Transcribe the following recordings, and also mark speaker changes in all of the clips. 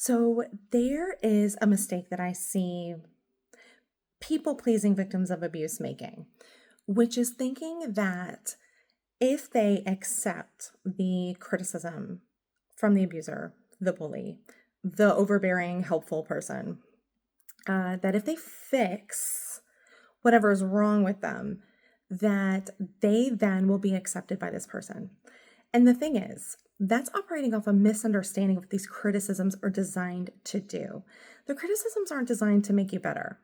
Speaker 1: So there is a mistake that I see people-pleasing victims of abuse making, which is thinking that if they accept the criticism from the abuser, the bully, the overbearing, helpful person, that if they fix whatever is wrong with them, that they then will be accepted by this person. And the thing is, that's operating off a misunderstanding of what these criticisms are designed to do. The criticisms aren't designed to make you better.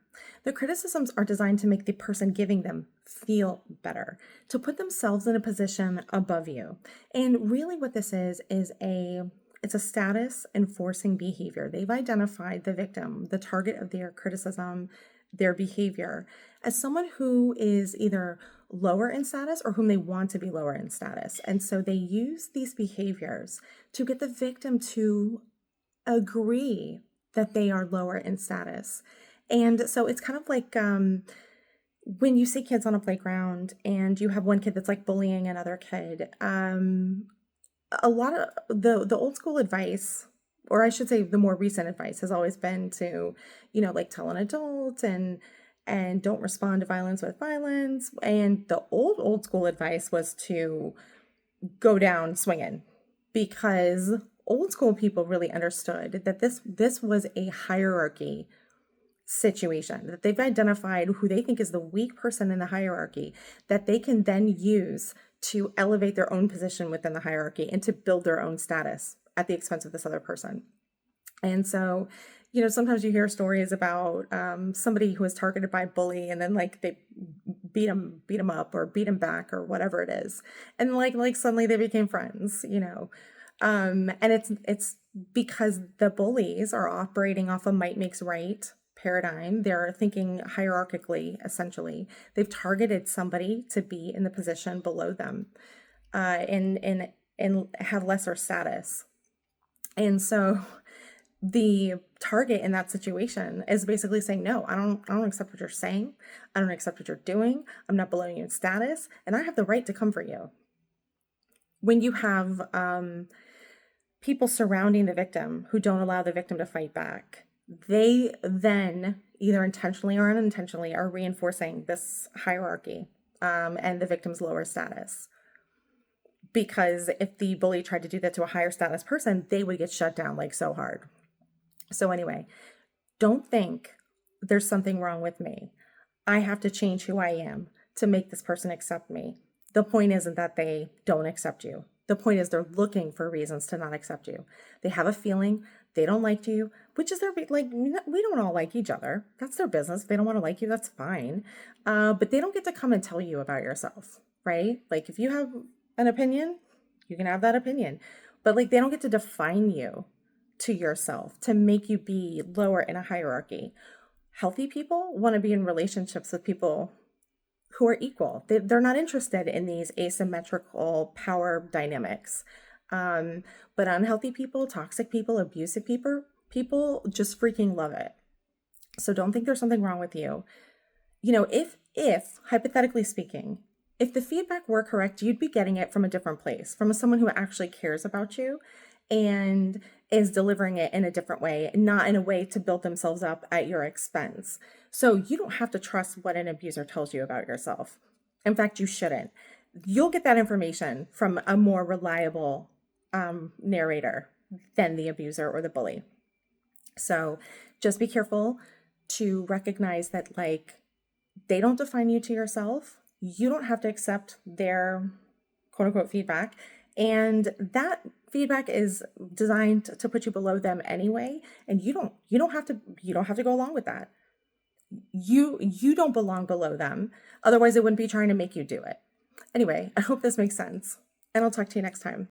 Speaker 1: The criticisms are designed to make the person giving them feel better, to put themselves in a position above you. And really what this is it's a status enforcing behavior. They've identified the victim, the target of their criticism, their behavior, as someone who is either lower in status or whom they want to be lower in status. And so they use these behaviors to get the victim to agree that they are lower in status. And so it's kind of like when you see kids on a playground and you have one kid that's like bullying another kid. A lot of the old school advice, or I should say the more recent advice, has always been to, like tell an adult and don't respond to violence with violence. And the old school advice was to go down swinging, because old school people really understood that this was a hierarchy situation, that they've identified who they think is the weak person in the hierarchy, that they can then use to elevate their own position within the hierarchy and to build their own status at the expense of this other person. And so, sometimes you hear stories about somebody who was targeted by a bully, and then like they beat him up or beat him back or whatever it is, and like suddenly they became friends. And it's because the bullies are operating off a might makes right paradigm. They're thinking hierarchically, essentially. They've targeted somebody to be in the position below them, and have lesser status. And so the target in that situation is basically saying, no, I don't accept what you're saying. I don't accept what you're doing. I'm not below you in status, and I have the right to come for you. When you have people surrounding the victim who don't allow the victim to fight back, they then either intentionally or unintentionally are reinforcing this hierarchy and the victim's lower status. Because if the bully tried to do that to a higher status person, they would get shut down like so hard. So anyway, don't think there's something wrong with me. I have to change who I am to make this person accept me. The point isn't that they don't accept you. The point is they're looking for reasons to not accept you. They have a feeling they don't like you, which is like, we don't all like each other. That's their business. If they don't want to like you, that's fine. But they don't get to come and tell you about yourself, right? Like if you have an opinion, you can have that opinion. But like they don't get to define you to yourself, to make you be lower in a hierarchy. Healthy people want to be in relationships with people who are equal. They're not interested in these asymmetrical power dynamics. But unhealthy people, toxic people, abusive people just freaking love it. So don't think there's something wrong with you. If hypothetically speaking, if the feedback were correct, you'd be getting it from a different place, from someone who actually cares about you and is delivering it in a different way, not in a way to build themselves up at your expense. So you don't have to trust what an abuser tells you about yourself. In fact, you shouldn't. You'll get that information from a more reliable narrator than the abuser or the bully. So just be careful to recognize that, like, they don't define you to yourself. You don't have to accept their quote unquote feedback. And that feedback is designed to put you below them anyway. And you don't have to go along with that. You don't belong below them. Otherwise, they wouldn't be trying to make you do it. Anyway, I hope this makes sense. And I'll talk to you next time.